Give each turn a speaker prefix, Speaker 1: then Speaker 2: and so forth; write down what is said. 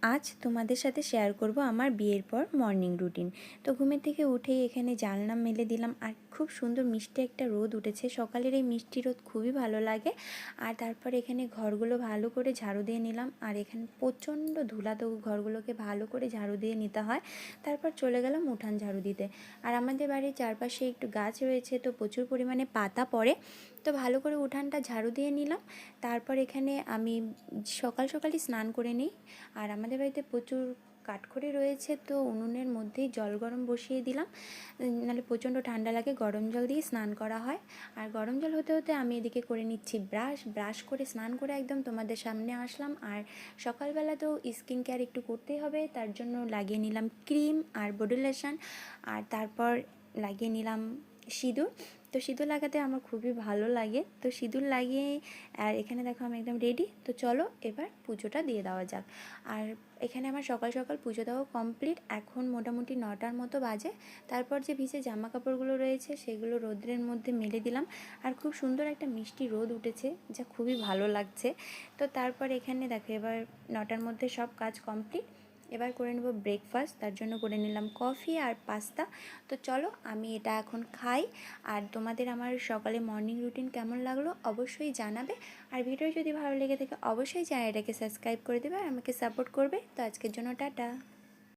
Speaker 1: আজ তোমাদের সাথে শেয়ার করব আমার বিয়ের পর মর্নিং রুটিন। তো ঘুমের থেকে উঠেই এখানে জানলা মেলে দিলাম, আর খুব সুন্দর মিষ্টি একটা রোদ উঠেছে। সকালের এই মিষ্টি রোদ খুবই ভালো লাগে। আর তারপর এখানে ঘরগুলো ভালো করে ঝাড়ু দিয়ে নিলাম, আর এখানে প্রচণ্ড ধুলা, তো ঘরগুলোকে ভালো করে ঝাড়ু দিয়ে নিতে হয়। তারপর চলে গেলাম উঠান ঝাড়ু দিতে। আর আমাদের বাড়ির চারপাশে একটু গাছ রয়েছে, তো প্রচুর পরিমাণে পাতা পড়ে, তো ভালো করে উঠানটা ঝাড়ু দিয়ে নিলাম। তারপর এখানে আমি সকাল সকালই স্নান করে নিই। আর আমাদের বাড়িতে প্রচুর কাঠখড়ি রয়েছে, তো উনুনের মধ্যেই জল গরম বসিয়ে দিলাম, নাহলে প্রচণ্ড ঠান্ডা লাগে। গরম জল দিয়ে স্নান করা হয়। আর গরম জল হতে হতে আমি এদিকে করে নিচ্ছি ব্রাশ করে স্নান করে একদম তোমাদের সামনে আসলাম। আর সকালবেলা তো স্কিন কেয়ার একটু করতেই হবে, তার জন্য লাগিয়ে নিলাম ক্রিম আর বডি লোশন। আর তারপর লাগিয়ে নিলাম সিঁদুর। তো সিঁদুর লাগাতে আমার খুবই ভালো লাগে, তো সিঁদুর লাগিয়ে আর এখানে দেখো আমি একদম রেডি। তো চলো এবার পুজোটা দিয়ে দেওয়া যাক। আর এখানে আমার সকাল সকাল পুজো দেওয়া কমপ্লিট। এখন মোটামুটি 9টার মতো বাজে। তারপর যে ভিজে জামা কাপড়গুলো রয়েছে সেগুলো রোদ্রের মধ্যে মেলে দিলাম। আর খুব সুন্দর একটা মিষ্টি রোদ উঠেছে, যা খুবই ভালো লাগছে। তো তারপর এখানে দেখো এবার 9টার মধ্যে সব কাজ কমপ্লিট। এবার করে নেব ব্রেকফাস্ট, তার জন্য করে নিলাম কফি আর পাস্তা। তো চলো আমি এটা এখন খাই। আর তোমাদের আমার সকালে মর্নিং রুটিন কেমন লাগলো অবশ্যই জানাবে। আর ভিডিও যদি ভালো লেগে থাকে অবশ্যই চ্যানেলটাকে সাবস্ক্রাইব করে দেবে আর আমাকে সাপোর্ট করবে। তো আজকের জন্য টাটা।